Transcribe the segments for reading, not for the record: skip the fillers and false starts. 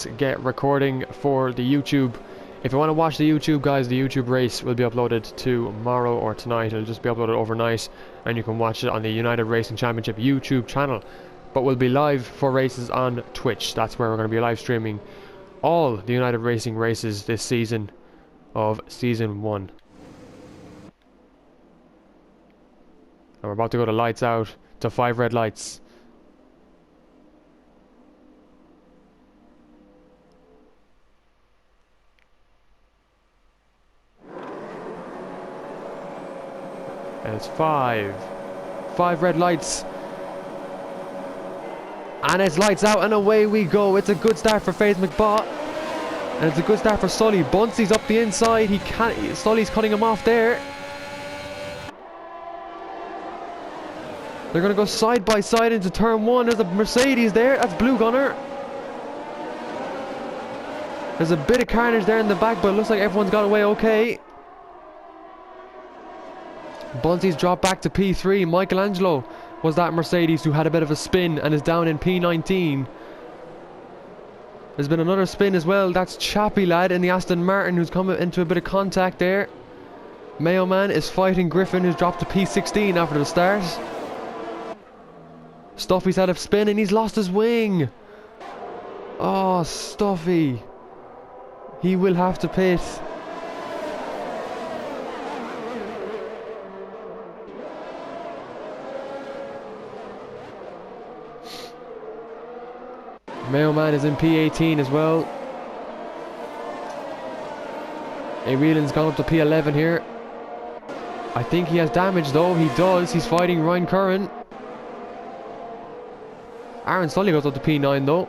let's get recording for the YouTube. If you want to watch the YouTube, guys, the YouTube race will be uploaded tomorrow or tonight. It'll just be uploaded overnight, and you can watch it on the United Racing Championship YouTube channel. But we'll be live for races on Twitch. That's where we're going to be live streaming all the United Racing races this season of Season 1. And we're about to go to lights out to 5 red lights. And it's 5 red lights. And it's lights out and away we go. It's a good start for FaZe McBot. And it's a good start for Sully. Buncey's up the inside. Sully's cutting him off there. They're going to go side by side into turn 1. There's a Mercedes there. That's Blue Gunner. There's a bit of carnage there in the back, but it looks like everyone's got away okay. Buncey's dropped back to P3. Michelangelo was that Mercedes who had a bit of a spin and is down in P19. There's been another spin as well. That's Chappie lad in the Aston Martin who's come into a bit of contact there. Mayo Man is fighting Griffin who's dropped to P16 after the start. Stuffy's had a spin and he's lost his wing. Oh, Stuffy. He will have to pit. Mayo Man is in P18 as well. Whelan's gone up to P11 here. I think he has damage though. He does. He's fighting Ryan Curran. Aaron Sully goes up to P9 though.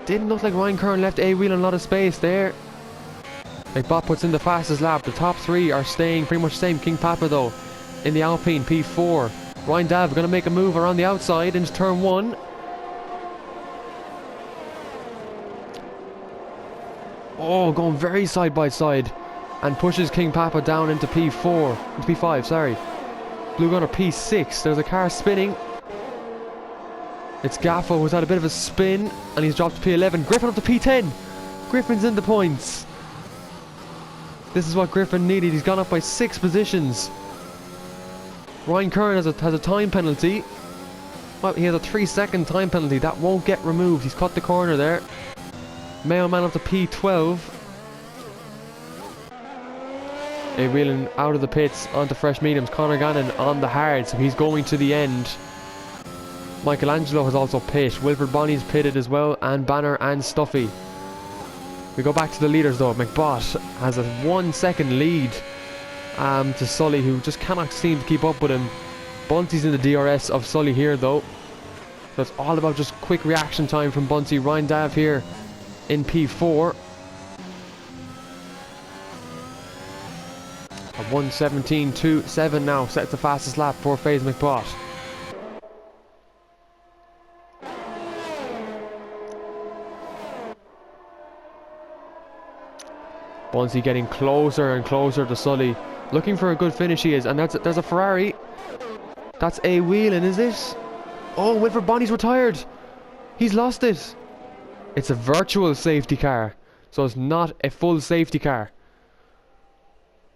Didn't look like Ryan Curran left Whelan a lot of space there. McBot puts in the fastest lap. The top 3 are staying pretty much the same. King Papa though in the Alpine P4. Ryan Dav going to make a move around the outside into turn 1. Oh, going very side by side and pushes King Papa down into P4, into P5, sorry. Blue Gunner P6. There's a car spinning. It's Gaffo who's had a bit of a spin and he's dropped to P11. Griffin up to P10. Griffin's in the points. This is what Griffin needed. He's gone up by 6 positions. Ryan Curran has a time penalty. Well, he has a 3-second time penalty. That won't get removed. He's cut the corner there. Mayo Man up to P12. Whelan out of the pits onto fresh mediums. Conor Gannon on the hard, so he's going to the end. Michelangelo has also pit. Wilfred Bonny's pitted as well, and Banner and Stuffy. We go back to the leaders though. McBot has a 1-second lead to Sully, who just cannot seem to keep up with him. Buncey's in the DRS of Sully here though, so it's all about just quick reaction time from Buncey. Ryan Dav here in P4. A 1:17.27 now sets the fastest lap for FaZe McBot. Buncey getting closer and closer to Sully, looking for a good finish he is, and there's a Ferrari. That's Whelan, is it? Oh, Wilfred Bonny's retired. He's lost it. It's a virtual safety car, so it's not a full safety car.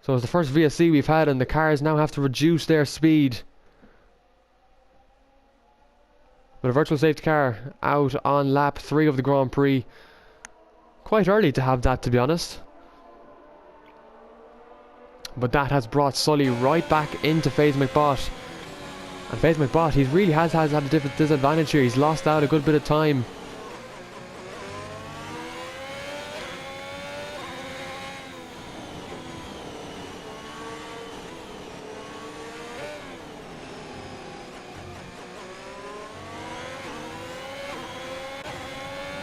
So it's the first VSC we've had, and the cars now have to reduce their speed. But a virtual safety car out on lap 3 of the Grand Prix. Quite early to have that, to be honest. But that has brought Sully right back into FaZe McBot. And FaZe McBot, he really has had a disadvantage here. He's lost out a good bit of time.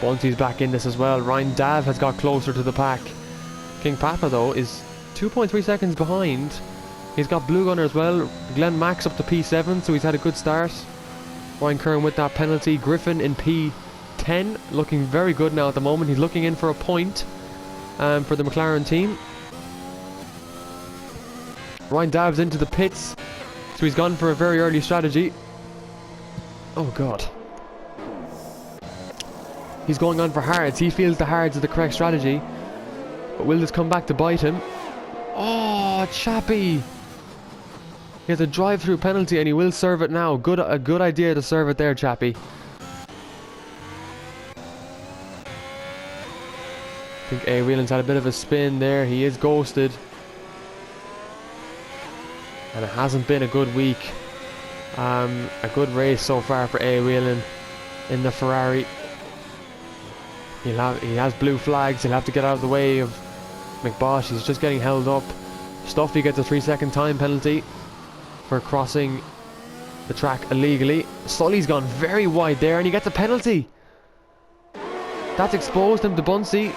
Buncey's back in this as well. Ryan Dav has got closer to the pack. King Papa though is 2.3 seconds behind. He's got Blue Gunner as well. Glenn Max up to P7, so he's had a good start. Ryan Curran with that penalty. Griffin in P10, looking very good now at the moment. He's looking in for a point for the McLaren team. Ryan Dav's into the pits, so he's gone for a very early strategy. Oh god. He's going on for hards. He feels the hards are the correct strategy. But will this come back to bite him? Oh, Chappie! He has a drive-through penalty and he will serve it now. A good idea to serve it there, Chappie. I think A. Whelan's had a bit of a spin there. He is ghosted. And it hasn't been a good week. A good race so far for A. Whelan in the Ferrari. He has blue flags. He'll have to get out of the way of McBosh. He's just getting held up. Stuffy gets a 3-second time penalty for crossing the track illegally. Sully's gone very wide there and he gets a penalty. That's exposed him to Bunsey.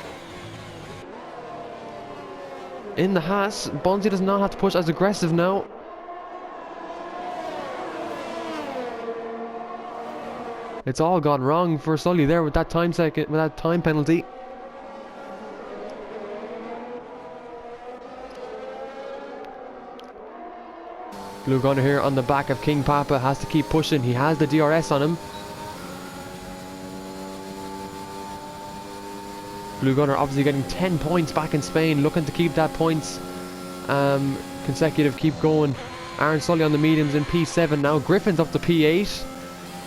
In the Haas, Bunsey does not have to push as aggressive now. It's all gone wrong for Sully there with that time penalty. Blue Gunner here on the back of King Papa has to keep pushing. He has the DRS on him. Blue Gunner obviously getting 10 points back in Spain, looking to keep that points consecutive, keep going. Aaron Sully on the mediums in P7 now. Griffin's up to P8.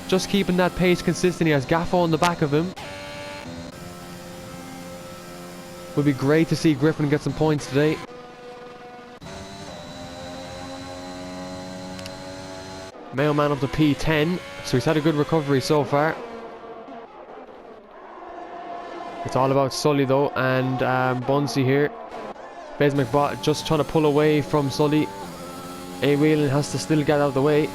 Just keeping that pace consistent. He has Gaffo on the back of him. Would be great to see Griffin get some points today. Mailman up to P10. So he's had a good recovery so far. It's all about Sully though, and Bunsey here. Bez McBot just trying to pull away from Sully. A. Whelan has to still get out of the way.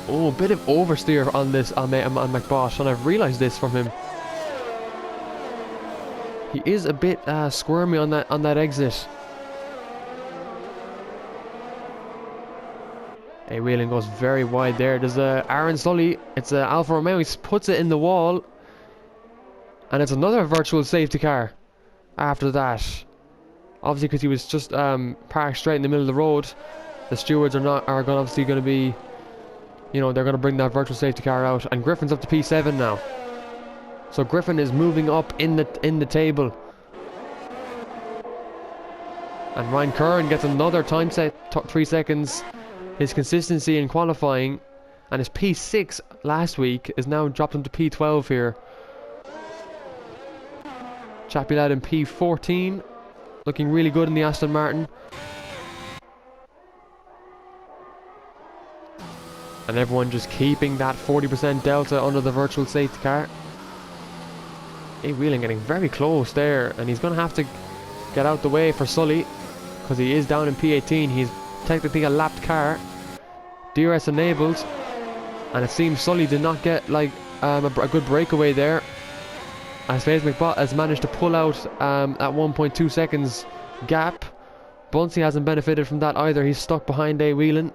Oh, a bit of oversteer on this on McBosh, and I've realised this from him. He is a bit squirmy on that exit. A. Whelan goes very wide there. There's Aaron Sully. It's Alfa Romeo. He puts it in the wall, and it's another virtual safety car. After that, obviously because he was just parked straight in the middle of the road, the stewards are obviously going to be. You know, they're going to bring that virtual safety car out. And Griffin's up to P7 now. So Griffin is moving up in the table. And Ryan Curran gets another time set, 3 seconds. His consistency in qualifying and his P6 last week is now dropped him to P12 here. Chappie lad in P14. Looking really good in the Aston Martin. And everyone just keeping that 40% delta under the virtual safety car. A. Whelan getting very close there, and he's going to have to get out the way for Sully because he is down in P18. He's technically a lapped car. DRS enabled, and it seems Sully did not get like a good breakaway there. As FaZe McBot has managed to pull out at 1.2 seconds gap. Bunsey hasn't benefited from that either. He's stuck behind A. Whelan.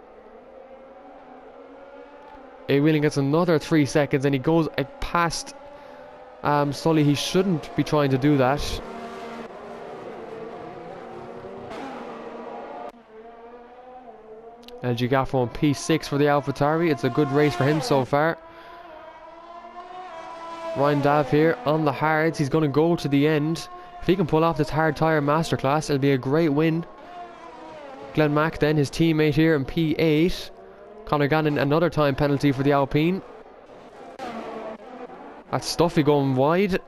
A. Whelan gets another 3 seconds and he goes past Sully. He shouldn't be trying to do that. LG Gaffo on P6 for the AlphaTauri. It's a good race for him so far. Ryan Dav here on the hards. He's going to go to the end. If he can pull off this hard tyre masterclass, it'll be a great win. Glenn Mack then, his teammate here in P8. Conor Gannon, another time penalty for the Alpine. That's Stuffy going wide.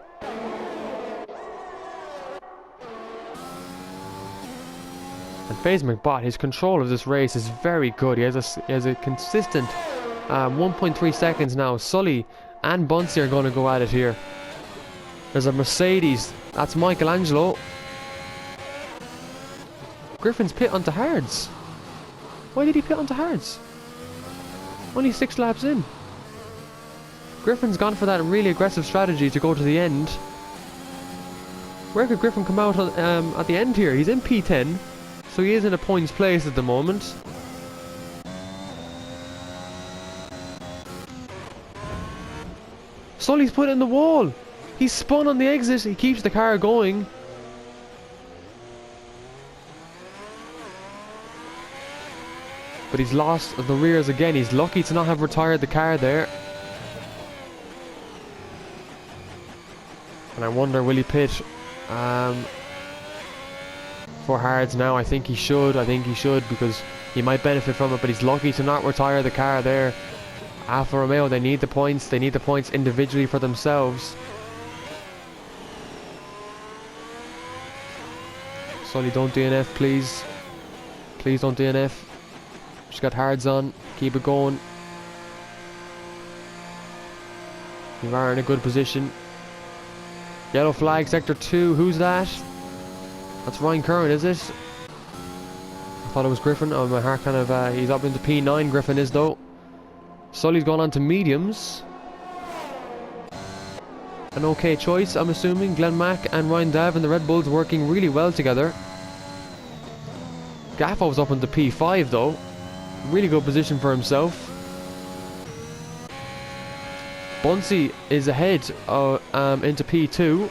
And FaZe McBot, his control of this race is very good. He has a consistent 1.3 seconds now. Sully and Bunsey are going to go at it here. There's a Mercedes. That's Michelangelo. Griffin's pit onto hards. Why did he pit onto hards? Only 6 laps in. Griffin's gone for that really aggressive strategy to go to the end. Where could Griffin come out at the end here? He's in P10, so he is in a points place at the moment. Sully's put it in the wall. He's spun on the exit. He keeps the car going. But he's lost the rears again. He's lucky to not have retired the car there. And I wonder, will he pit for hards now? I think he should. Because he might benefit from it, but he's lucky to not retire the car there. Alfa Romeo, they need the points. They need the points individually for themselves. Sully, don't DNF, please. Please don't DNF. Just got hards on. Keep it going. You are in a good position. Yellow flag, sector 2. Who's that? That's Ryan Curran, is it? I thought it was Griffin. Oh, my heart kind of... he's up into P9, Griffin is, though. Sully's gone on to mediums. An okay choice, I'm assuming. Glenn Mack and Ryan Dav and the Red Bulls working really well together. Gaffo's up into P5, though. Really good position for himself. Bunsey is ahead into P2.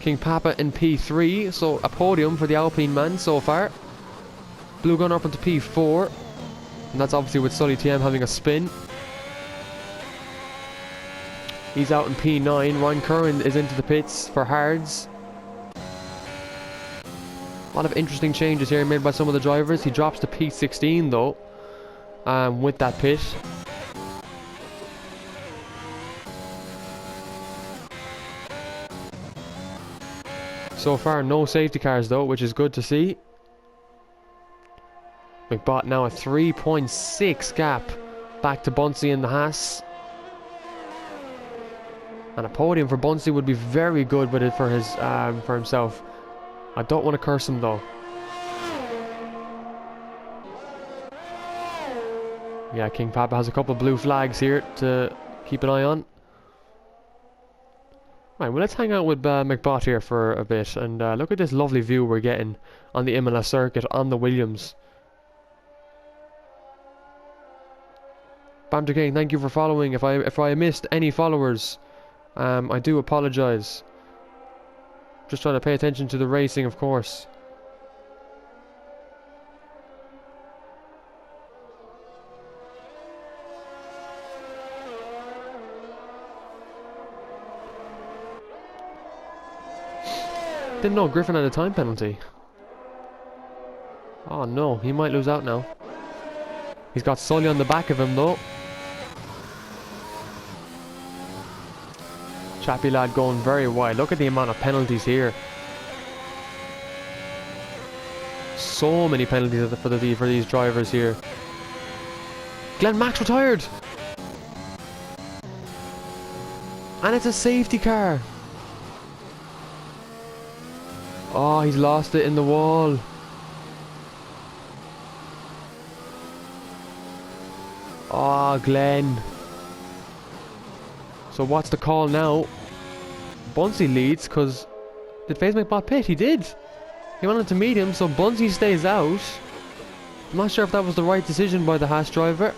King Papa in P3, so a podium for the Alpine man so far. Blue Gunner up into P4, and that's obviously with Sully TM having a spin. He's out in P9. Ryan Curran is into the pits for hards. A lot of interesting changes here made by some of the drivers. He drops to P16 though, with that pit. So far, no safety cars though, which is good to see. McBot now a 3.6 gap back to Bunsey in the Haas. And a podium for Bunsey would be very good with it for his for himself. I don't want to curse him though. Yeah, King Papa has a couple of blue flags here to keep an eye on. Right, well, let's hang out with McBot here for a bit and look at this lovely view we're getting on the Imola circuit on the Williams. Banter King, thank you for following. If I missed any followers, I do apologise. Just trying to pay attention to the racing, of course. Didn't know Griffin had a time penalty. Oh no, he might lose out now. He's got Sully on the back of him though. Chappy lad going very wide. Look at the amount of penalties here. So many penalties for these drivers here. Glenn Max retired. And it's a safety car. Oh, he's lost it in the wall. Oh, Glenn. So what's the call now? Bunsey leads because... Did FaZe McBot pit? He did. He wanted to meet him, so Bunsey stays out. I'm not sure if that was the right decision by the Haas driver.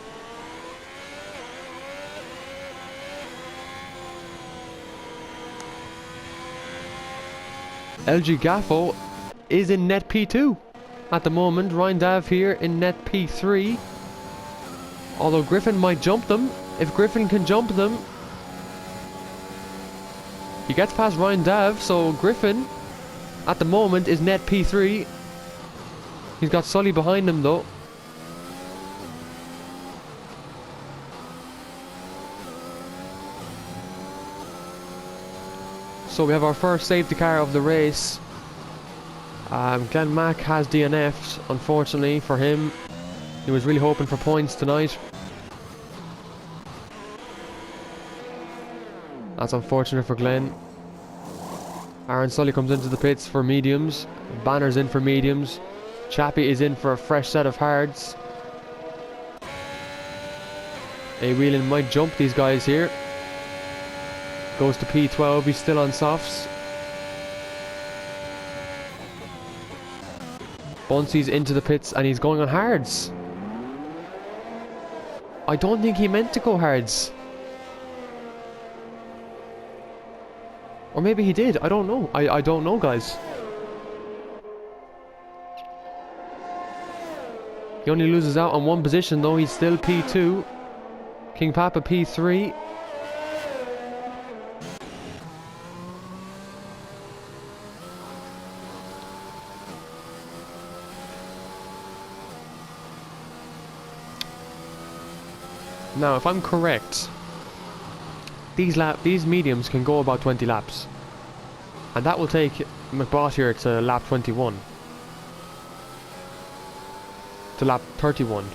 LG Gaffo is in net P2 at the moment. Ryan Dav here in net P3. Although Griffin might jump them. If Griffin can jump them, he gets past Ryan Dav, so Griffin at the moment is net P3. He's got Sully behind him though. So we have our first safety car of the race. Glenn Mack has DNF'd, unfortunately for him. He was really hoping for points tonight. That's unfortunate for Glenn. Aaron Sully comes into the pits for mediums. Banner's in for mediums. Chappie is in for a fresh set of hards. A Whelan might jump these guys here. Goes to P12, he's still on softs. Bunsey's into the pits and he's going on hards. I don't think he meant to go hards. Or maybe he did, I don't know. I don't know, guys. He only loses out on one position though, he's still P2. King Papa P3. Now, if I'm correct, these mediums can go about 20 laps. And that will take McBot here to lap 21. To lap 31.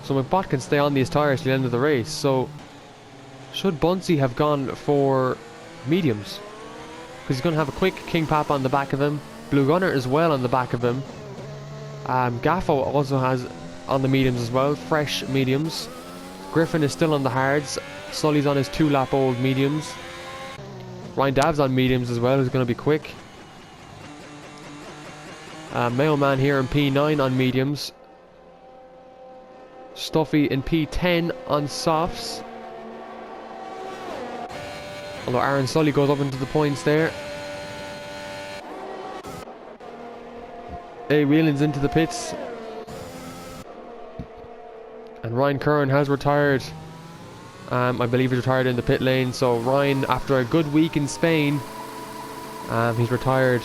So McBot can stay on these tyres to the end of the race. So, should Bunsey have gone for mediums? Because he's going to have a quick King Pap on the back of him. Blue Gunner as well on the back of him. Gaffo also has on the mediums as well. Fresh mediums. Griffin is still on the hards. Sully's on his 2-lap old mediums. Ryan Dav's on mediums as well, who's going to be quick. Mailman here in P9 on mediums. Stuffy in P10 on softs. Although Aaron Sully goes up into the points there. A. Whelan's into the pits. And Ryan Curran has retired. I believe he's retired in the pit lane. So Ryan, after a good week in Spain, he's retired,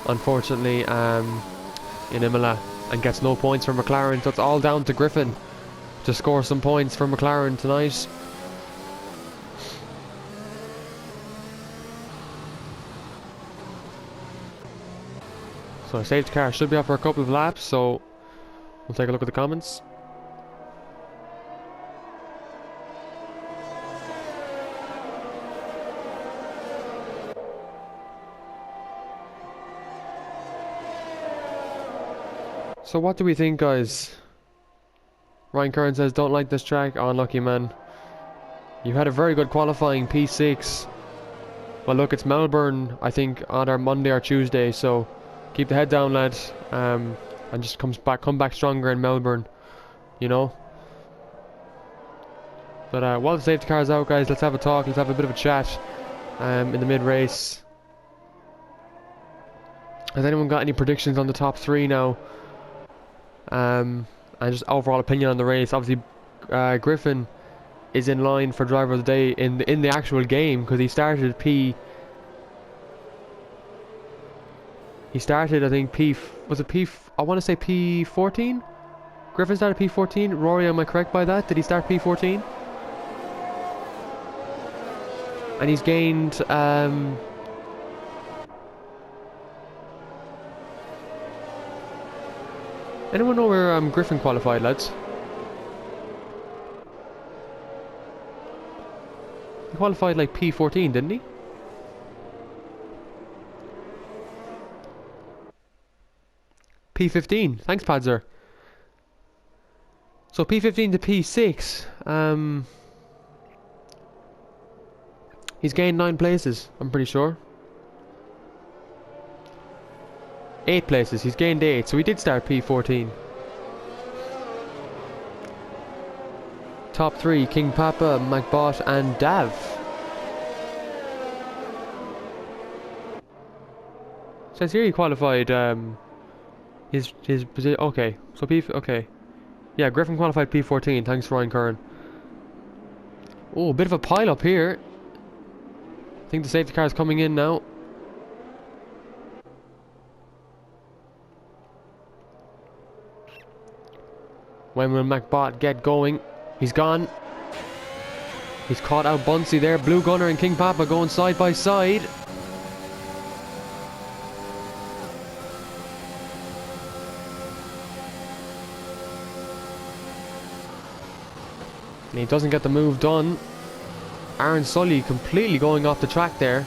unfortunately, in Imola, and gets no points from McLaren. So it's all down to Griffin to score some points for McLaren tonight. So a safety car should be up for a couple of laps, so we'll take a look at the comments. So what do we think, guys? Ryan Curran says, don't like this track. Oh, unlucky, man. You had a very good qualifying P6. Well, look, it's Melbourne, I think, on our Monday or Tuesday, so keep the head down, lad, and just come back stronger in Melbourne, you know. But while the safety car is out, guys, let's have a talk. Let's have a bit of a chat in the mid-race. Has anyone got any predictions on the top 3 now? And just overall opinion on the race. Obviously, Griffin is in line for driver of the day in the actual game, because he started I think I want to say P14? Griffin started P14? Rory, am I correct by that? Did he start P14? And he's gained anyone know where Griffin qualified, lads? He qualified like P14, didn't he? P15. Thanks, Padzer. So P15 to P6. He's gained 9 places, I'm pretty sure. 8 places. He's gained 8. So he did start P14. Top 3, King Papa, McBot and Dav. Says here he qualified his position. Okay, so okay. Yeah, Griffin qualified P14. Thanks, Ryan Curran. Oh, a bit of a pile up here. I think the safety car is coming in now. When will McBot get going? He's gone. He's caught out Bunsey there. Blue Gunner and King Papa going side by side. And he doesn't get the move done. Aaron Sully completely going off the track there.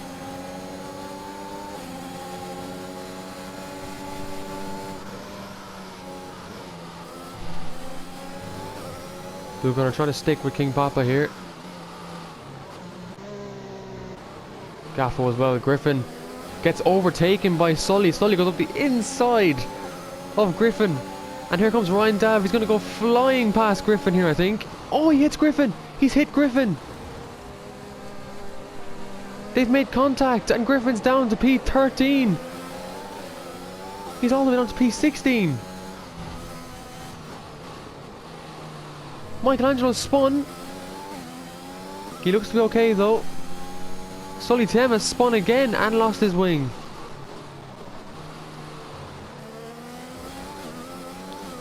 Blue Gunner trying to stick with King Papa here. Gaffo as well. Griffin gets overtaken by Sully. Sully goes up the inside of Griffin. And here comes Ryan Dav. He's going to go flying past Griffin here, I think. Oh, he hits Griffin. He's hit Griffin. They've made contact and Griffin's down to P13. He's all the way down to P16. Michelangelo spun. He looks to be okay though. Sully Temas spun again and lost his wing.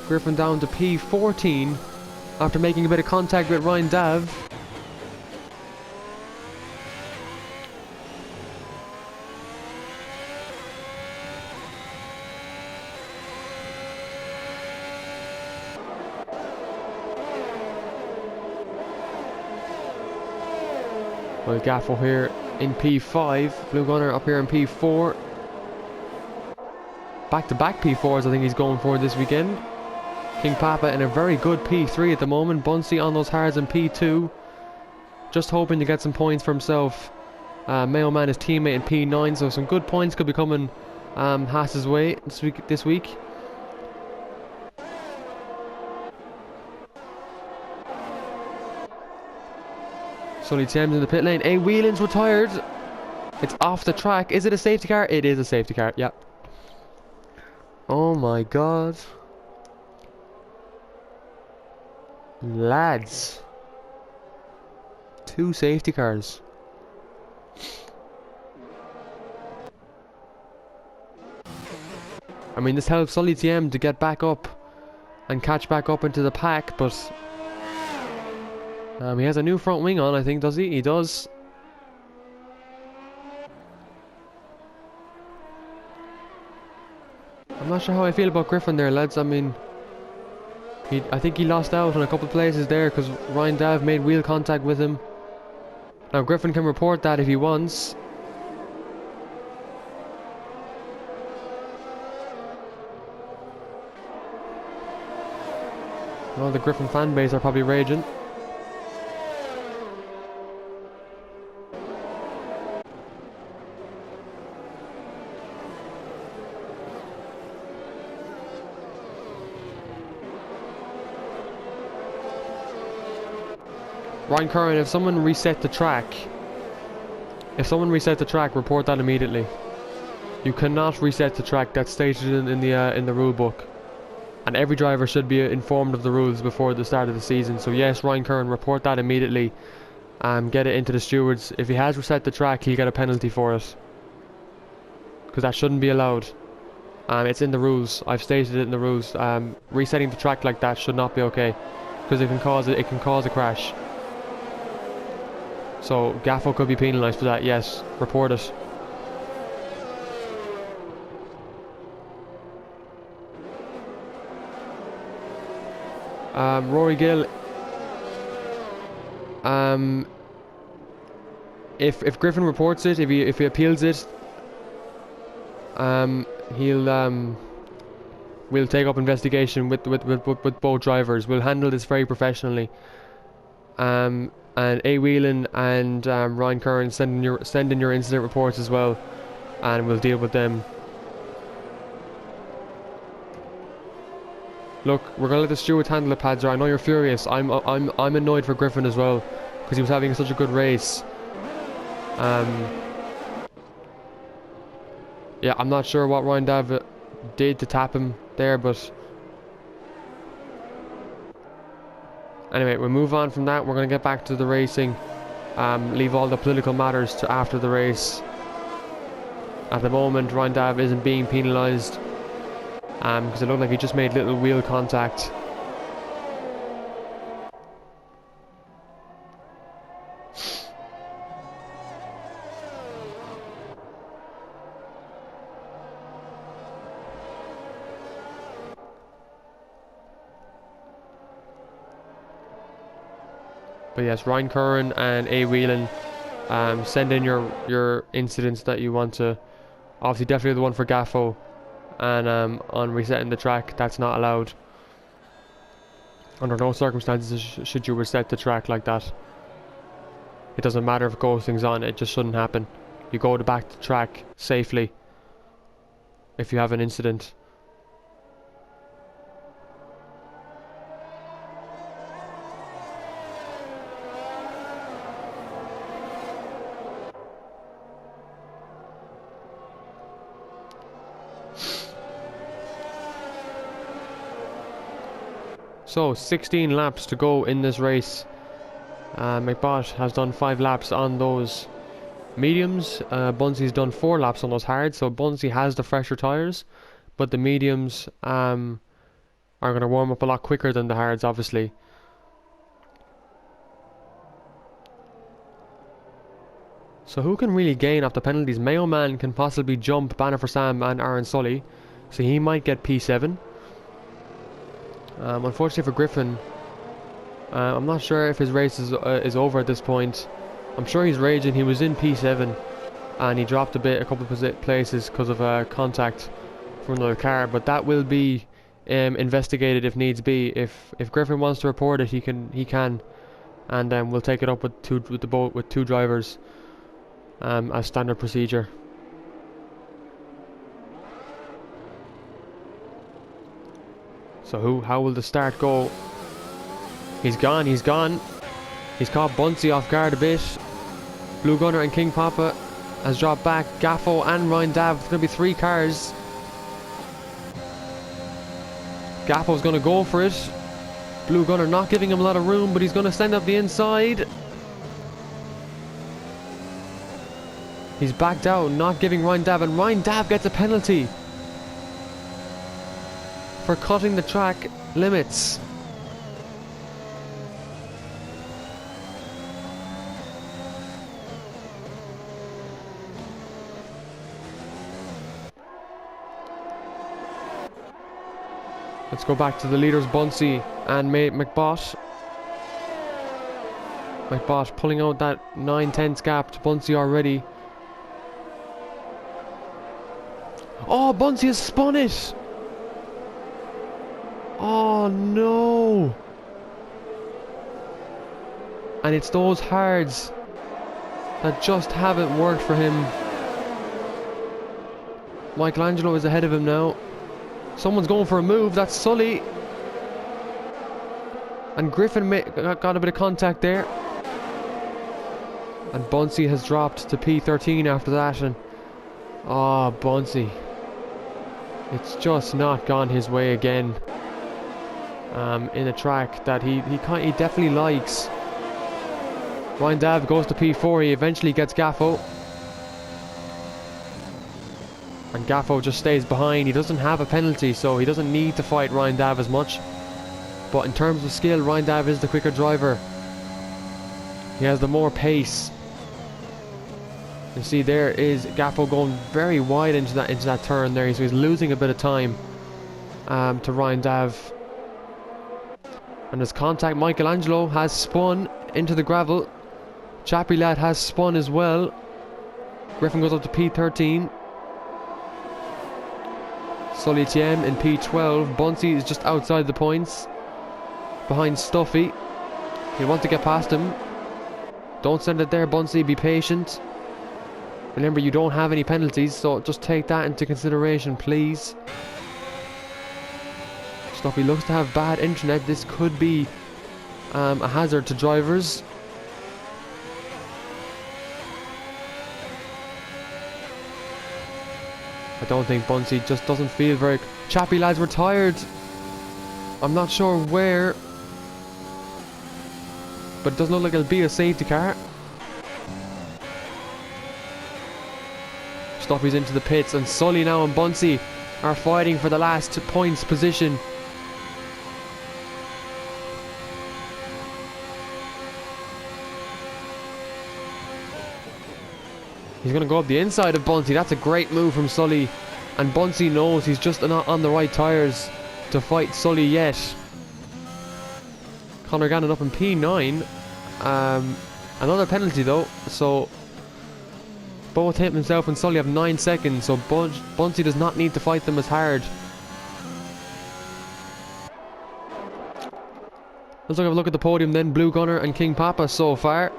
Griffin down to P14. after making a bit of contact with Ryan Dav. Well, Gaffo here in P5, Blue Gunner up here in P4. Back-to-back P4s I think he's going for this weekend. King Papa in a very good P3 at the moment. Bunsey on those hards in P2. Just hoping to get some points for himself. Mailman, his teammate, in P9, so some good points could be coming Haas's way this week. Sully Thames in the pit lane. A Whelan's retired. It's off the track. Is it a safety car? It is a safety car, yeah. Oh my god. Lads. 2 safety cars. I mean, this helps Sully TM to get back up and catch back up into the pack, but he has a new front wing on, I think, does he? He does. I'm not sure how I feel about Griffin there, lads. I mean, I think he lost out on a couple of places there because Ryan Dav made wheel contact with him. Now Griffin can report that if he wants. Well, the Griffin fan base are probably raging. Ryan Curran, if someone reset the track, report that immediately. You cannot reset the track. That's stated in the rule book, and every driver should be informed of the rules before the start of the season. So yes, Ryan Curran, report that immediately. Get it into the stewards. If he has reset the track, he'll get a penalty for it, because that shouldn't be allowed. It's in the rules. I've stated it in the rules. Resetting the track like that should not be okay, because it can cause a crash. So Gaffo could be penalised for that. Yes, report it. Rory Gill. If Griffin reports it, if he appeals it, we'll take up investigation with both drivers. We'll handle this very professionally. And A Whelan and Ryan Curran, send in your incident reports as well, and we'll deal with them. Look, we're gonna let the stewards handle it, Padzer. I know you're furious. I'm annoyed for Griffin as well, because he was having such a good race. Yeah, I'm not sure what Ryan Dav did to tap him there, but anyway, we'll move on from that. We're going to get back to the racing. Leave all the political matters to after the race. At the moment, Ryan Dav isn't being penalised, because it looked like he just made little wheel contact. But yes, Ryan Curran and A Whelan, send in your incidents that you want to. Obviously, definitely the one for Gaffo, and on resetting the track, that's not allowed. Under no circumstances should you reset the track like that. It doesn't matter if ghosting's on; it just shouldn't happen. You go back to the track safely if you have an incident. So 16 laps to go in this race. McBot has done 5 laps on those mediums. Bunsey's done 4 laps on those hards, so Bunsey has the fresher tyres, but the mediums are going to warm up a lot quicker than the hards, obviously. So who can really gain off the penalties? Mayo Man can possibly jump Banner for Sam and Aaron Sully, so he might get P7. Unfortunately for Griffin, I'm not sure if his race is over at this point. I'm sure he's raging. He was in P7 and he dropped a couple of places because of contact from another car, but that will be investigated if needs be. If Griffin wants to report it, he can, and we'll take it up with two drivers as standard procedure. So how will the start go? He's gone. He's caught Bunsey off guard a bit. Blue Gunner and King Papa has dropped back. Gaffo and Ryan Dav. It's going to be 3 cars. Gaffo's going to go for it. Blue Gunner not giving him a lot of room, but he's going to send up the inside. He's backed out, not giving Ryan Dav, and Ryan Dav gets a penalty for cutting the track limits. Let's go back to the leaders, Bunsey and McBot. McBot pulling out that 9/10 gap to Bunsey already. Oh, Bunsey has spun it! Oh no! And it's those hards that just haven't worked for him. Michelangelo is ahead of him now. Someone's going for a move. That's Sully. And Griffin got a bit of contact there. And Bunsey has dropped to P13 after that. And oh, Bunsey. It's just not gone his way again. In a track that he definitely likes. Ryan Dav goes to P4. He eventually gets Gaffo. And Gaffo just stays behind. He doesn't have a penalty, so he doesn't need to fight Ryan Dav as much. But in terms of skill, Ryan Dav is the quicker driver. He has the more pace. You see, there is Gaffo going very wide into that turn there, so he's losing a bit of time to Ryan Dav. And his contact, Michelangelo, has spun into the gravel. Chappie Lad has spun as well. Griffin goes up to P13. Sully TM in P12. Bunsey is just outside the points, behind Stuffy. He'll want to get past him. Don't send it there, Bunsey. Be patient. Remember, you don't have any penalties, so just take that into consideration, please. Stuffy looks to have bad internet. This could be a hazard to drivers. I don't think Bunsey just doesn't feel very... Chappie Lads were tired. I'm not sure where, but it doesn't look like it'll be a safety car. Stuffy's into the pits, and Sully now and Bunsey are fighting for the last points position. He's going to go up the inside of Bunsey. That's a great move from Sully. And Bunsey knows he's just not on the right tyres to fight Sully yet. Conor Gannon up in P9. Another penalty though. So both himself and Sully have 9 seconds. So Bunsey does not need to fight them as hard. Let's have a look at the podium then. Blue Gunner and King Papa so far.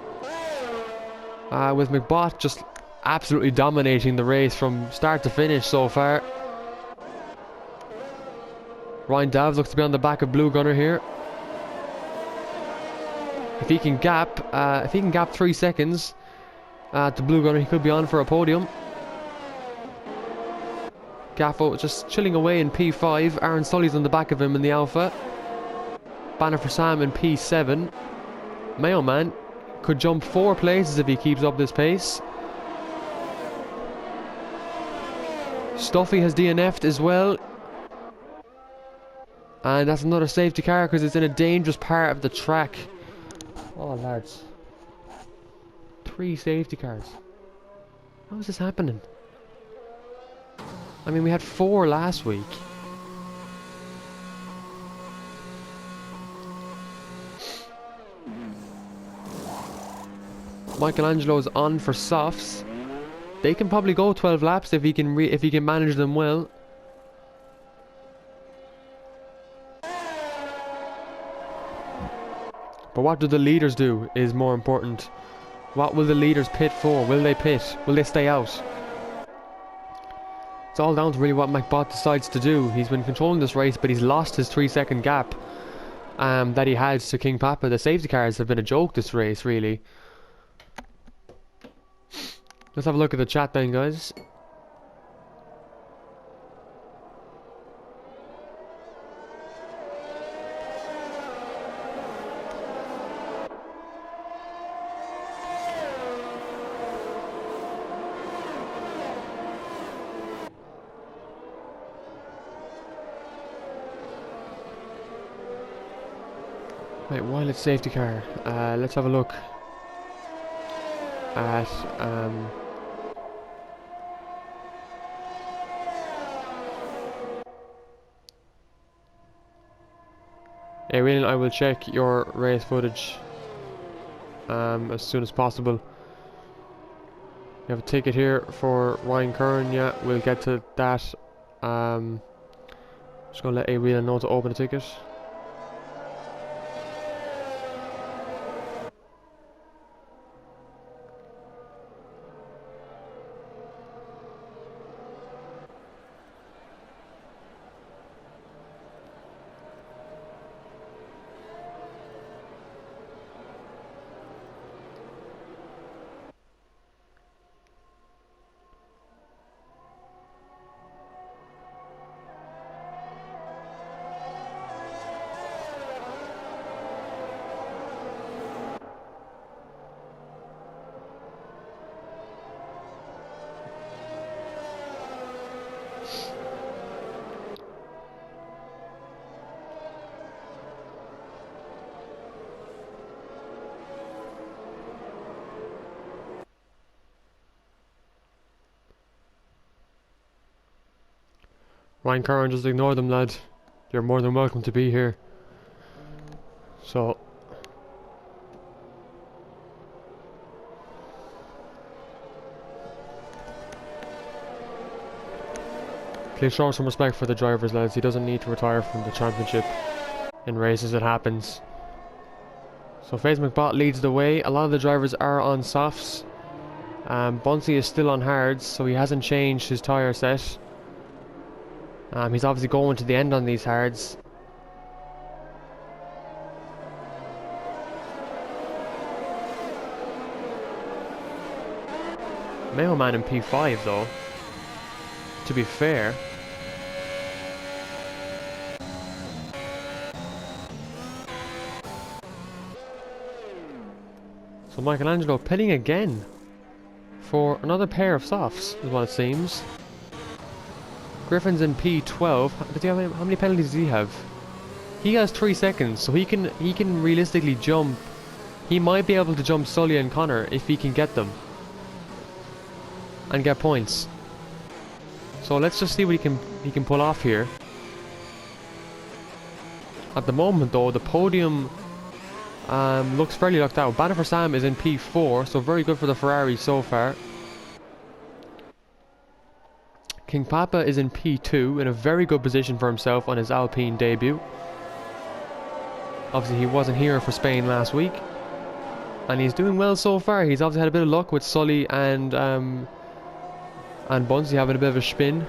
With McBot just absolutely dominating the race from start to finish so far. Ryan Dav looks to be on the back of Blue Gunner here. If he can gap 3 seconds to Blue Gunner, he could be on for a podium. Gaffo just chilling away in P5. Aaron Sully's on the back of him in the Alpha. Banner for Sam in P7. Mayo Man could jump 4 places if he keeps up this pace. Stuffy has DNF'd as well. And that's another safety car because it's in a dangerous part of the track. Oh lads. 3 safety cars. How is this happening? I mean, we had 4 last week. Michelangelo's on for softs. They can probably go 12 laps if he can manage them well. But what do the leaders do is more important. What will the leaders pit for? Will they pit? Will they stay out? It's all down to really what McBot decides to do. He's been controlling this race, but he's lost his 3-second gap that he had to King Papa. The safety cars have been a joke this race, really. Let's have a look at the chat then, guys. Right, while it's safety car, let's have a look at Raylan, I will check your race footage as soon as possible. We have a ticket here for Ryan Curran. Yeah, we'll get to that. Just gonna let Raylan know to open the ticket. Ryan Curran, just ignore them, lad. You're more than welcome to be here. So, please show some respect for the drivers, lads. He doesn't need to retire from the championship. In races it happens. So FaZe McBot leads the way. A lot of the drivers are on softs. Bunsey is still on hards, so he hasn't changed his tyre set. He's obviously going to the end on these hards. Mayo Man in P5 though, to be fair. So Michelangelo pitting again for another pair of softs, is what it seems. Griffin's in P12. Does he have, how many penalties does he have? He has 3 seconds, so he can realistically jump. He might be able to jump Sully and Connor if he can get them and get points. So let's just see what he can pull off here. At the moment though, the podium looks fairly locked out. Banner for Sam is in P4, so very good for the Ferrari so far. King Papa is in P2, in a very good position for himself on his Alpine debut. Obviously he wasn't here for Spain last week, and he's doing well so far. He's obviously had a bit of luck with Sully and Bunsey having a bit of a spin,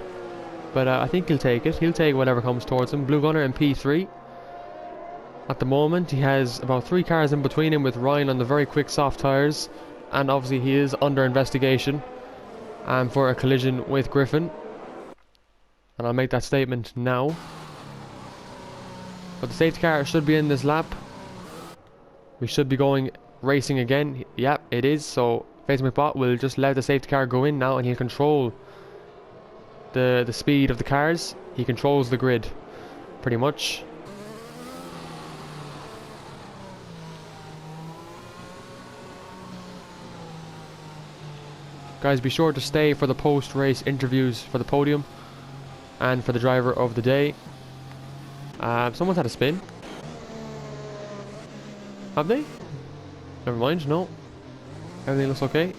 but I think he'll take it. He'll take whatever comes towards him. Blue Gunner in P3. At the moment he has about 3 cars in between him, with Ryan on the very quick soft tyres, and obviously he is under investigation for a collision with Griffin. And I'll make that statement now. But the safety car should be in this lap. We should be going racing again. Yep, it is. So FaZe McBot will just let the safety car go in now, and he'll control the speed of the cars. He controls the grid, pretty much. Guys, be sure to stay for the post-race interviews for the podium and for the driver of the day. Someone's had a spin. Have they? Never mind, no. Everything looks okay.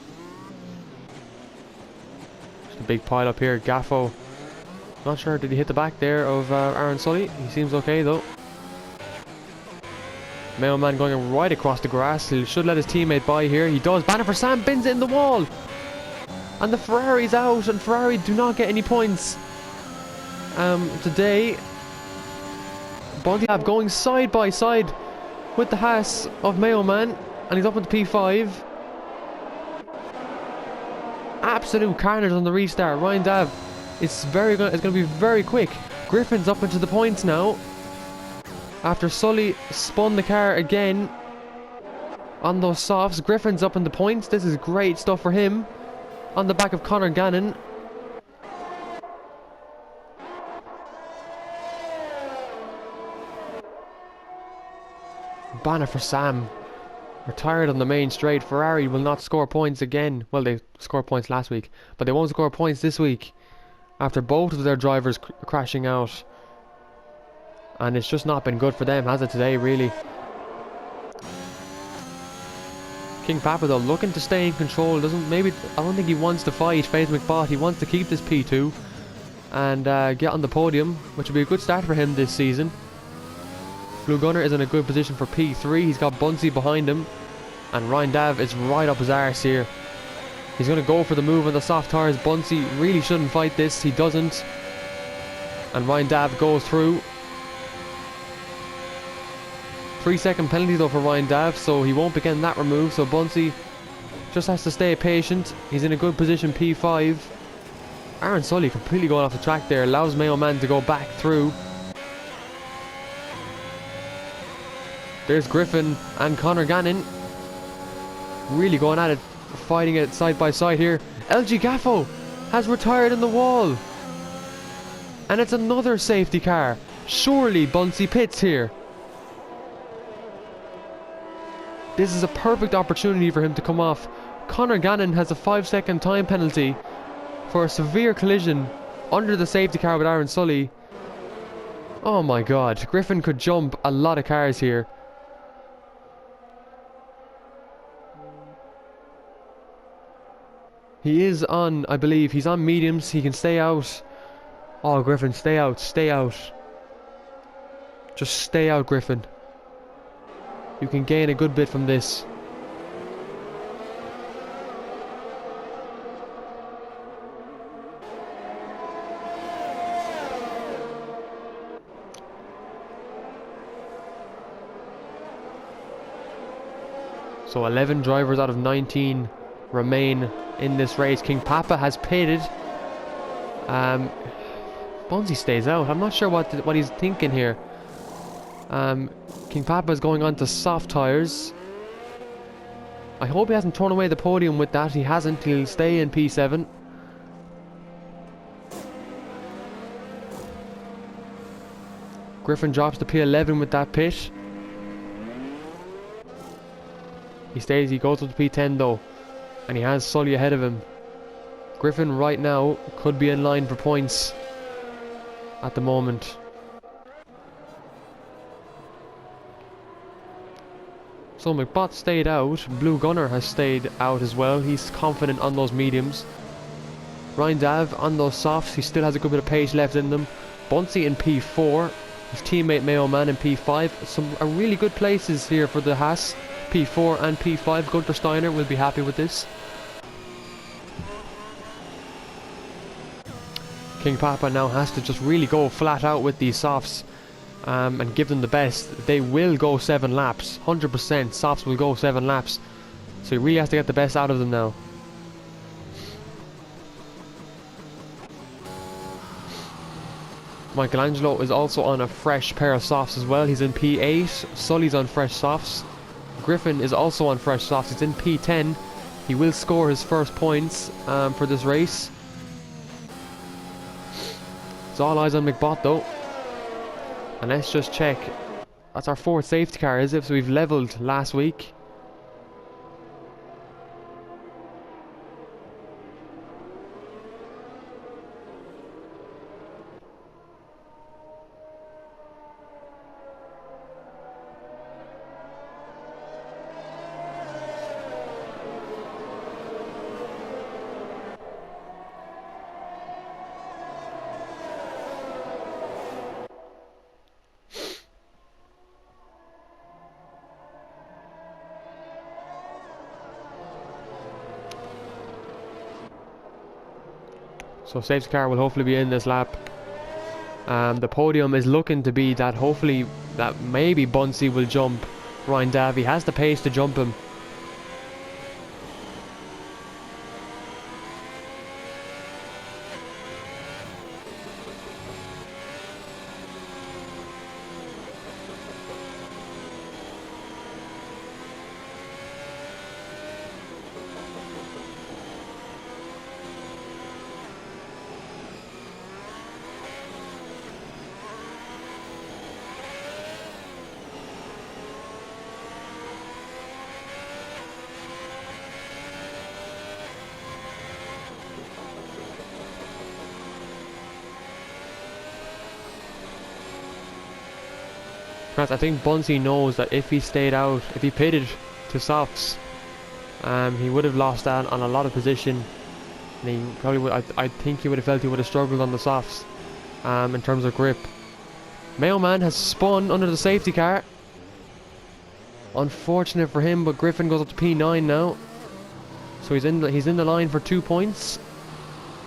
Just a big pile up here. Gaffo. Not sure, did he hit the back there of Aaron Sully? He seems okay though. Mayo Man going right across the grass. He should let his teammate by here. He does. Banner for Sam, bins it in the wall. And the Ferrari's out, and Ferrari do not get any points. Today, Bonti going side by side with the Haas of Mayo Man, and he's up into P5. Absolute carnage on the restart. Ryan Dav, it's going to be very quick. Griffin's up into the points now. After Sully spun the car again on those softs, Griffin's up in the points. This is great stuff for him. On the back of Conor Gannon. Banner for Sam. Retired on the main straight. Ferrari will not score points again. Well, they scored points last week, but they won't score points this week after both of their drivers crashing out. And it's just not been good for them, has it, today, really? King Papa, though, looking to stay in control. I don't think he wants to fight FaZe McBot. He wants to keep this P2 and get on the podium, which will be a good start for him this season. Blue Gunner is in a good position for P3. He's got Bunsey behind him, and Ryan Dav is right up his arse here. He's going to go for the move on the soft tires. Bunsey really shouldn't fight this. He doesn't. And Ryan Dav goes through. 3-second penalty though for Ryan Dav, so he won't be getting that removed. So Bunsey just has to stay patient. He's in a good position, P5. Aaron Sully completely going off the track there. Allows Mayo Man to go back through. There's Griffin and Conor Gannon. Really going at it, fighting it side by side here. LG Gaffo has retired in the wall. And it's another safety car. Surely Bunsey pits here. This is a perfect opportunity for him to come off. Conor Gannon has a 5-second time penalty for a severe collision under the safety car with Aaron Sully. Oh my god, Griffin could jump a lot of cars here. He is on, I believe, he's on mediums. He can stay out. Oh, Griffin, stay out, stay out. Just stay out, Griffin. You can gain a good bit from this. So 11 drivers out of 19 remain in this race. King Papa has pitted. Bunsey stays out. I'm not sure what he's thinking here. King Papa is going on to soft tyres. I hope he hasn't thrown away the podium with that. He hasn't. He'll stay in P7. Griffin drops to P11 with that pit. He stays. He goes up to P10 though, and he has Sully ahead of him. Griffin right now could be in line for points at the moment. So McBot stayed out. Blue Gunner has stayed out as well. He's confident on those mediums. Ryan Dav on those softs. He still has a good bit of pace left in them. Bunsey in P4. His teammate Mayo Man in P5. Some really good places here for the Haas. P4 and P5. Gunter Steiner will be happy with this. King Papa now has to just really go flat out with these softs. And give them the best. They will go 7 laps. 100%. Softs will go 7 laps. So he really has to get the best out of them now. Michelangelo is also on a fresh pair of softs as well. He's in P8. Sully's on fresh softs. Griffin is also on fresh softs. He's in P10. He will score his first points for this race. It's all eyes on McBot though. And let's just check. That's our 4th safety car, is it? So we've levelled last week. So safety car will hopefully be in this lap. The podium is looking to be that hopefully that maybe Bunsey will jump Ryan Dav. He has the pace to jump him. I think Bunsey knows that if he stayed out, if he pitted to softs, he would have lost out on a lot of position, and he probably would. I think he would have felt he would have struggled on the softs, in terms of grip. Mayo Man has spun under the safety car. Unfortunate for him, but Griffin goes up to P9 now, so he's in the line for 2 points,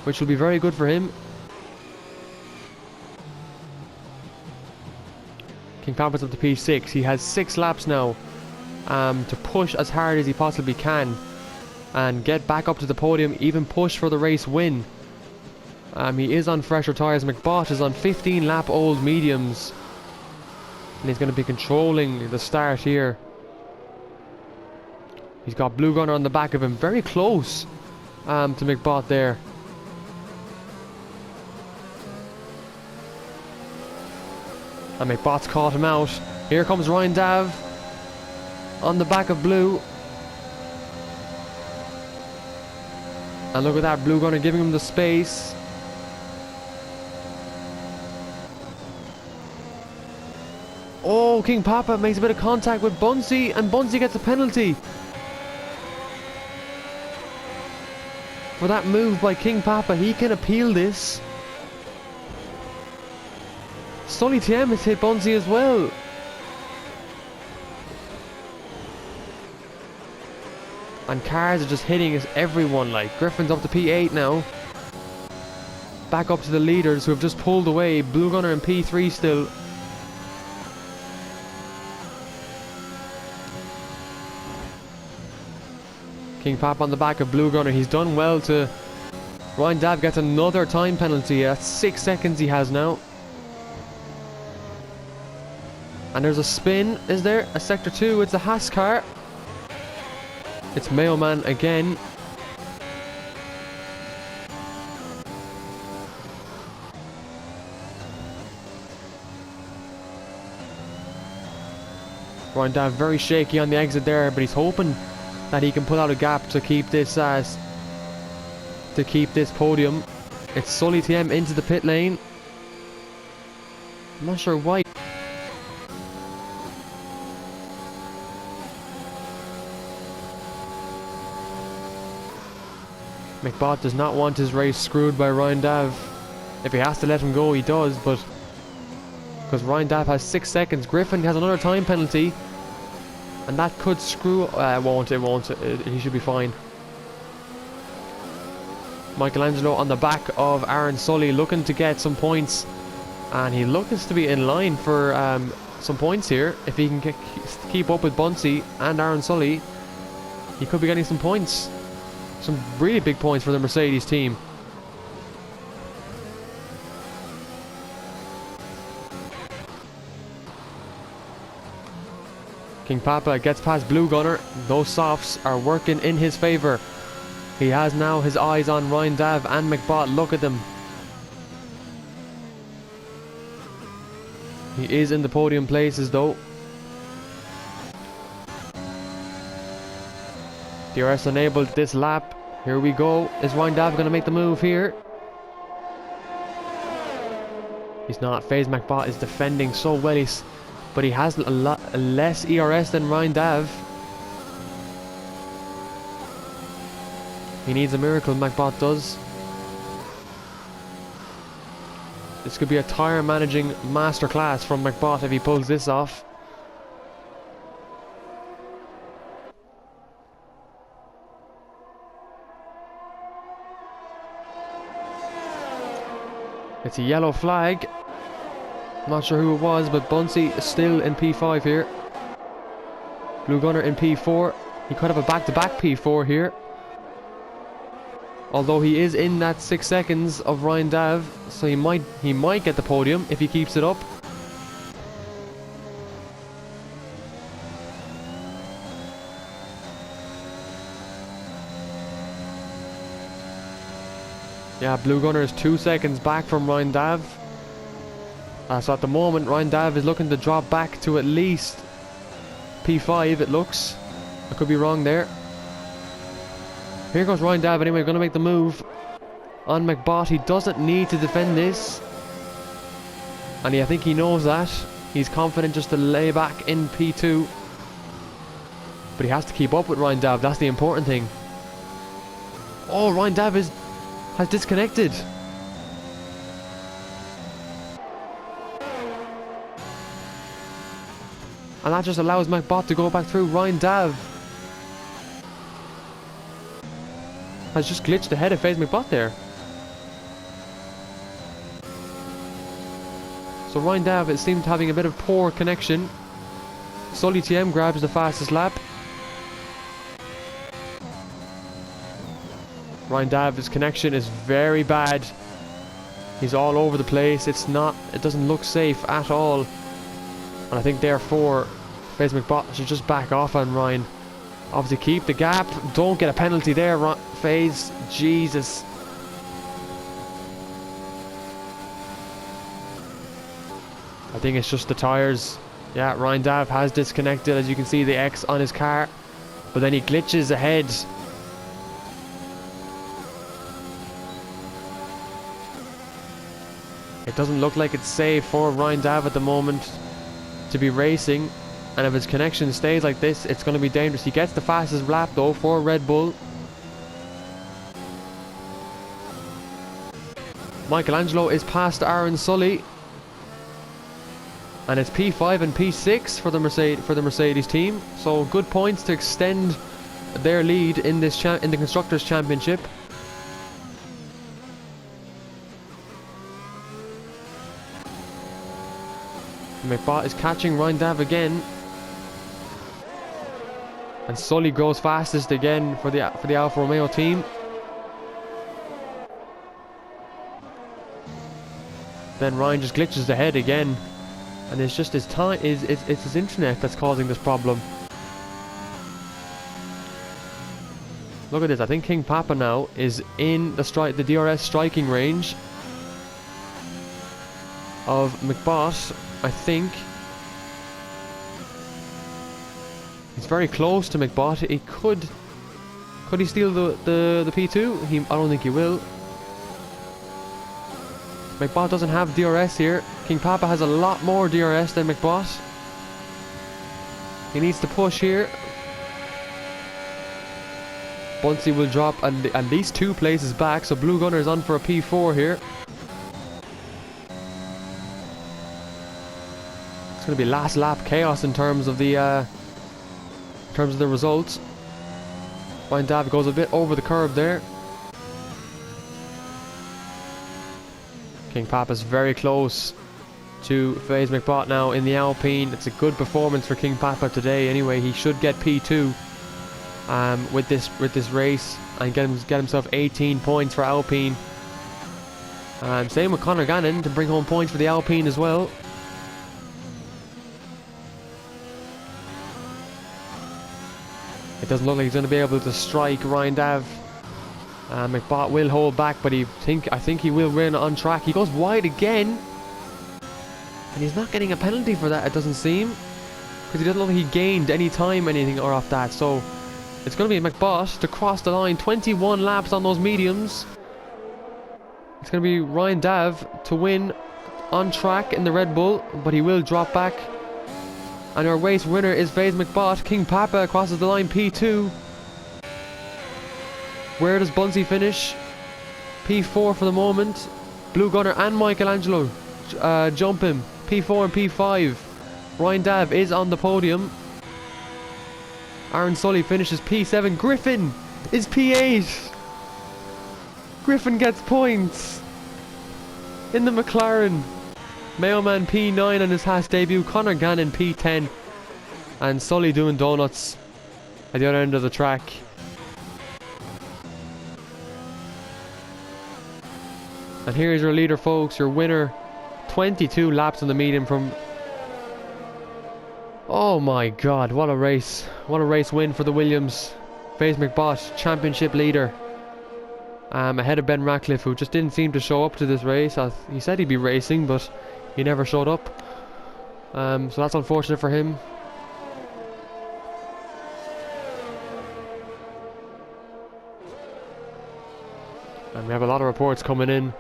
which will be very good for him. King Papa's up to P6. He has 6 laps now to push as hard as he possibly can and get back up to the podium, even push for the race win. He is on fresher tyres. McBot is on 15 lap old mediums, and he's going to be controlling the start here. He's got Blue Gunner on the back of him, very close to McBot there. And McBot's caught him out. Here comes Ryan Dav on the back of Blue. And look at that, Blue Gunner giving him the space. Oh, King Papa makes a bit of contact with Bunsey, and Bunsey gets a penalty for that move by King Papa. He can appeal this. Sully TM has hit Bunsey as well. And cars are just hitting everyone. Like, Griffin's up to P8 now. Back up to the leaders who have just pulled away. Blue Gunner in P3 still. King Papa on the back of Blue Gunner. He's done well to... Ryan Dav gets another time penalty. That's 6 seconds he has now. And there's a spin, is there? A sector 2, it's a Haas car. It's Mayo Man again. Ryan Dav very shaky on the exit there, but he's hoping that he can put out a gap to keep this podium. It's Sully TM into the pit lane. I'm not sure why. McBot does not want his race screwed by Ryan Dav. If he has to let him go, he does, but because Ryan Dav has 6 seconds, Griffin has another time penalty, and that could screw. It won't. He should be fine. Michelangelo on the back of Aaron Sully, looking to get some points, and he looks to be in line for some points here. If he can keep up with Bunsey and Aaron Sully, he could be getting some points. Some really big points for the Mercedes team. King Papa gets past Blue Gunner. Those softs are working in his favour. He has now his eyes on Ryan Dav and McBot. Look at them. He is in the podium places though. DRS enabled this lap. Here we go. Is Ryan Dav going to make the move here? He's not. FaZe McBot is defending so well, but he has a lot less ERS than Ryan Dav. He needs a miracle, McBot does. This could be a tyre managing masterclass from McBot if he pulls this off. It's a yellow flag. Not sure who it was, but Bunsey is still in P5 here. Blue Gunner in P4. He could have a back-to-back P4 here. Although he is in that 6 seconds of Ryan Dav, so he might get the podium if he keeps it up. Yeah, Blue Gunner is 2 seconds back from Ryan Dav. So at the moment, Ryan Dav is looking to drop back to at least P5, it looks. I could be wrong there. Here goes Ryan Dav anyway, going to make the move on McBot. He doesn't need to defend this. And I think he knows that. He's confident just to lay back in P2. But he has to keep up with Ryan Dav, that's the important thing. Oh, Ryan Dav has disconnected. And that just allows McBot to go back through. Ryan Dav has just glitched ahead of FaZe McBot there. So Ryan Dav, it seemed having a bit of poor connection. Sully TM grabs the fastest lap. Ryan Dav's connection is very bad. He's all over the place. It doesn't look safe at all. And I think therefore FaZe McBot should just back off on Ryan. Obviously keep the gap. Don't get a penalty there, FaZe. Jesus. I think it's just the tyres. Yeah, Ryan Dav has disconnected. As you can see, the X on his car. But then he glitches ahead. It doesn't look like it's safe for Ryan Dav at the moment to be racing. And if his connection stays like this, it's going to be dangerous. He gets the fastest lap though for Red Bull. Michelangelo is past Aaron Sully. And it's P5 and P6 for the Mercedes team. So good points to extend their lead in this in the Constructors' Championship. McBot is catching Ryan Dav again. And Sully goes fastest again for the Alfa Romeo team. Then Ryan just glitches ahead again. And it's just it's his internet that's causing this problem. Look at this. I think King Papa now is in the DRS striking range of McBot. I think he's very close to McBot. He could he steal the P2? I don't think he will. McBot doesn't have DRS here. King Papa has a lot more DRS than McBot. He needs to push here. Bunsey will drop at least 2 places back, so Blue Gunner is on for a P4 here. It's going to be last lap chaos in terms of the results. Ryan Dav goes a bit over the curb there. King Papa's very close to FaZe McBot now in the Alpine. It's a good performance for King Papa today. Anyway, he should get P2 with this race and get himself 18 points for Alpine. Same with Conor Gannon to bring home points for the Alpine as well. It doesn't look like he's going to be able to strike Ryan Dav. McBot will hold back, but I think he will win on track. He goes wide again, and he's not getting a penalty for that, it doesn't seem, because he doesn't look like he gained any time anything or off that. So it's going to be McBot to cross the line. 21 laps on those mediums. It's going to be Ryan Dav to win on track in the Red Bull, but he will drop back. And our race winner is FaZe McBot. King Papa crosses the line, P2. Where does Bunsey finish? P4 for the moment. Blue Gunner and Michelangelo jump him. P4 and P5. Ryan Dav is on the podium. Aaron Sully finishes P7. Griffin is P8. Griffin gets points. in the McLaren. Mailman P9 on his Haas debut. Conor Gannon P10. And Sully doing donuts at the other end of the track. And here's your leader, folks, your winner. 22 laps on the medium from... Oh my god, what a race. What a race win for the Williams. FaZe McBot, championship leader. Ahead of Ben Ratcliffe, who just didn't seem to show up to this race. He said he'd be racing, but he never showed up. So that's unfortunate for him. And we have a lot of reports coming in.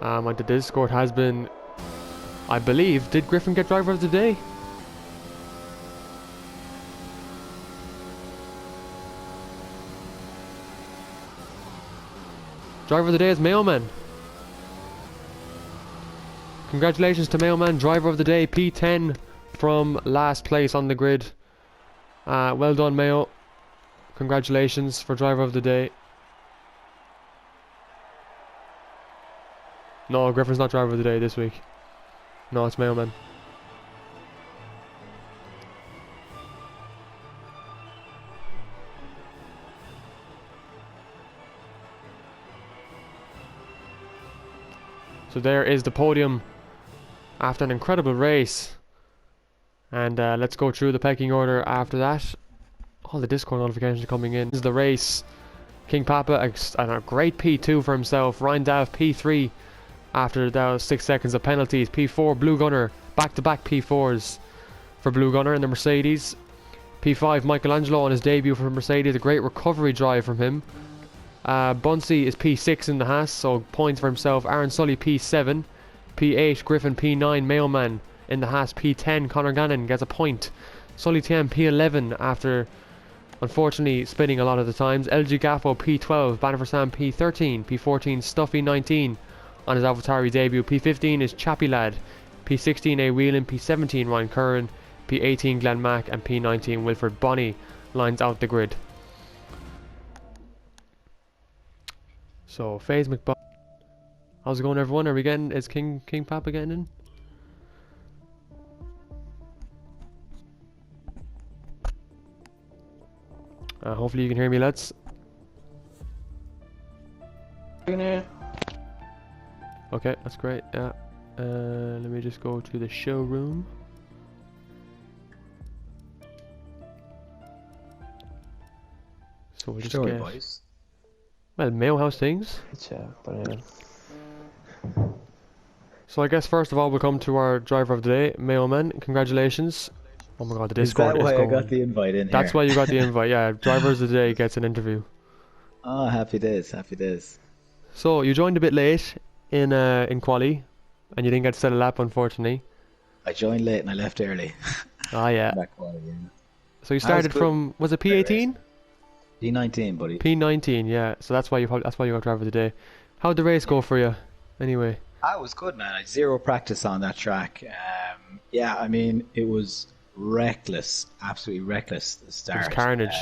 On the Discord has been, I believe, did Griffin get driver of the day? Driver of the day is Mailman. Congratulations to Mailman, driver of the day, P10 from last place on the grid. Well done, Mayo. Congratulations for driver of the day. No, Griffin's not driver of the day this week. No, it's Mailman. So there is the podium after an incredible race. And let's go through the pecking order after that. All the Discord notifications are coming in. This is the race. King Papa, a great P2 for himself. Ryan Dav, P3. After those 6 seconds of penalties. P4, Blue Gunner. Back-to-back P4s for Blue Gunner in the Mercedes. P5, Michelangelo on his debut for Mercedes. A great recovery drive from him. Bunsey is P6 in the Haas, so points for himself. Aaron Sully P7. P8, Griffin P9. Mailman in the Haas. P10, Conor Gannon gets a point. Sully Tien P11 after unfortunately spinning a lot of the times. LG Gaffo P12. Banner for Sam P13. P14, Stuffy 19 on his AlphaTauri debut. P15 is Chappy Lad. P16 A Whelan. P17 Ryan Curran. P18 Glenn Mack. And P19 Wilfred Bonney lines out the grid. So FaZe McBot. How's it going, everyone? Are we getting, is King Papa getting in? Hopefully you can hear me, lads. Okay, that's great. Yeah. Let me just go to the showroom. So we'll just get... Boys. Well, Mayo, how's things? So I guess first of all we'll come to our driver of the day, Mayo Man. Congratulations. Oh my god, the Discord is going. Is that why I got the invite in here? That's why you got the invite, yeah. Driver of the day gets an interview. Oh, happy days, happy days. So you joined a bit late in quali, and you didn't get to set a lap, unfortunately. I joined late and I left early. Ah, yeah. Quali, yeah. So you started from, was it P18? P19, buddy. P19, yeah. So that's why you got driver of the day. How'd the race go for you, anyway? It was good, man. I had zero practice on that track. Yeah, I mean, it was reckless, absolutely reckless at the start. It was carnage.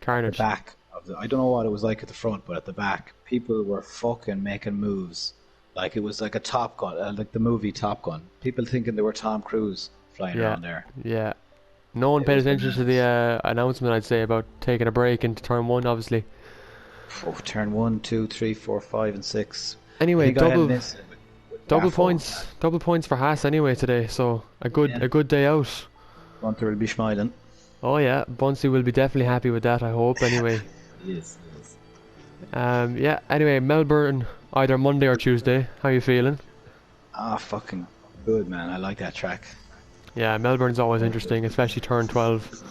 Carnage. At the back of I don't know what it was like at the front, but at the back, people were fucking making moves. Like it was like a Top Gun, like the movie Top Gun. People thinking they were Tom Cruise flying around there. Yeah. No one paid attention to the announcement, I'd say, about taking a break into turn 1, obviously. Oh, turn 1, 2, 3, 4, 5, and 6. Anyway, double points for Haas anyway today, so a good day out. Bunter will be smiling. Oh yeah, Bunsey will be definitely happy with that, I hope, anyway. Yes. Yeah, anyway, Melbourne, either Monday or Tuesday. How you feeling? Fucking good, man. I like that track. Yeah, Melbourne's always interesting, especially turn 12.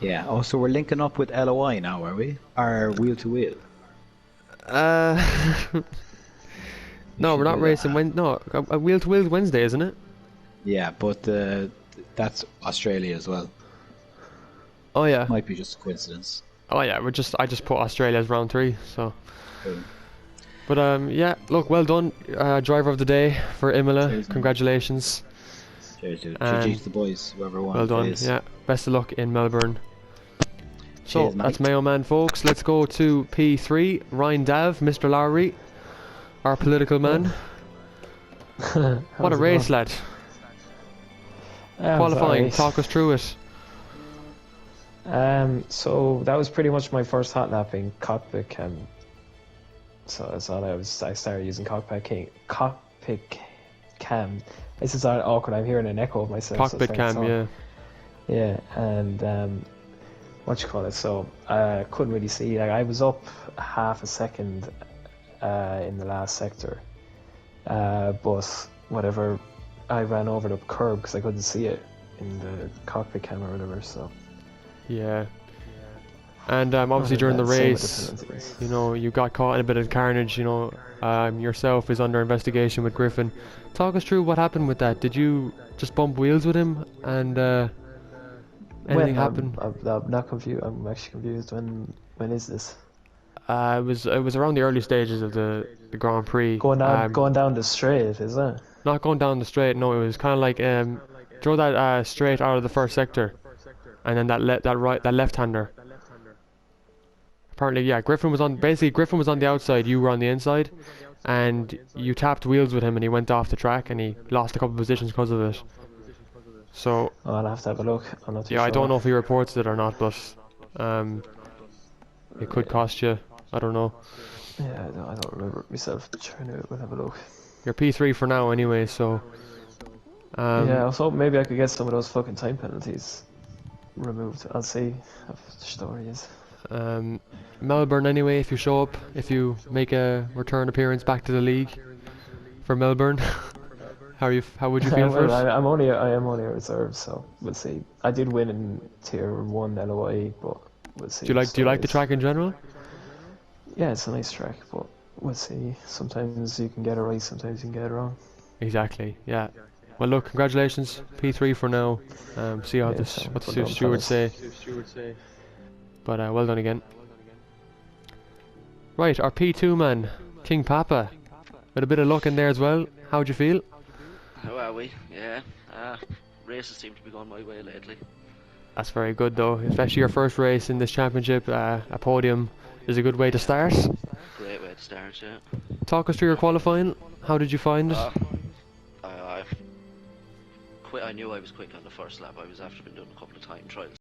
Yeah, oh, so we're linking up with LOI now, are we? Or wheel to wheel? No, we're not racing a wheel to wheel Wednesday, isn't it? Yeah, but that's Australia as well. Oh yeah. Might be just a coincidence. Oh yeah, I just put Australia as round 3, so. Cool. But yeah, look, well done, driver of the day for Imola. Cheers, congratulations. Cheers, dude. GG to the boys, whoever won. Well done. Yeah, best of luck in Melbourne. So Cheers, that's Mayo Man, folks. Let's go to P3. Ryan Dav, Mr. Lowry, our political man. What a How's it race, going? lad. It was Qualifying, alright. talk us through it. So that was pretty much my first hot lap in cockpit cam. So I thought I started using cockpit cam. This is all awkward. I'm hearing an echo of myself. So Cockpit turn this cam, on. yeah. Yeah, and what you call it? So I couldn't really see. Like I was up half a second in the last sector, but whatever, I ran over the curb because I couldn't see it in the cockpit camera or whatever. So Yeah. And obviously other during than the that, same with race, the penalties. you know, you got caught in a bit of carnage, you know. Yourself is under investigation with Griffin. Talk us through what happened with that. Did you just bump wheels with him and anything When happen? I'm not confused. I'm actually confused. When is this? It was around the early stages of the Grand Prix. Going down the straight, is it? Not going down the straight. No, it was kind of like throw that straight out of the first sector, and then that left hander. Apparently, yeah, Griffin was on the outside, you were on the inside, and you tapped wheels with him, and he went off the track, and he lost a couple of positions because of it. So Oh, I'll have to have a look. I'm not too yeah, I don't sure. know if he reports it or not, but um, it could Yeah, cost you. I don't know. yeah, I don't remember myself trying to. We'll have a look. You're P3 for now, anyway. So Yeah, I um, was hoping maybe I could get some of those fucking time penalties removed. I'll see how the story is. um, Melbourne, anyway. If you show up, if you make a return appearance back to the league for Melbourne, how would you feel for Well, it? I am only a reserve, so we'll see. I did win in tier 1 LOI, but we'll see Do you what the like story the is. track in general? Yeah, it's a nice track, but we'll see. Sometimes you can get it right, sometimes you can get it wrong. Exactly. Yeah. Well, look, congratulations, P3 for now. See how Yeah, this so what well the done, stewards fellas. say. But well done again. Right, our P2 man, King Papa, with a bit of luck in there as well. How'd you feel? How are we? Yeah. Races seem to be going my way lately. That's very good though, especially your first race in this championship. A podium is a good way to start. Great way to start, yeah. Talk us through your qualifying. How did you find it? I quit. I knew I was quick on the first lap. I was after been doing a couple of time trials.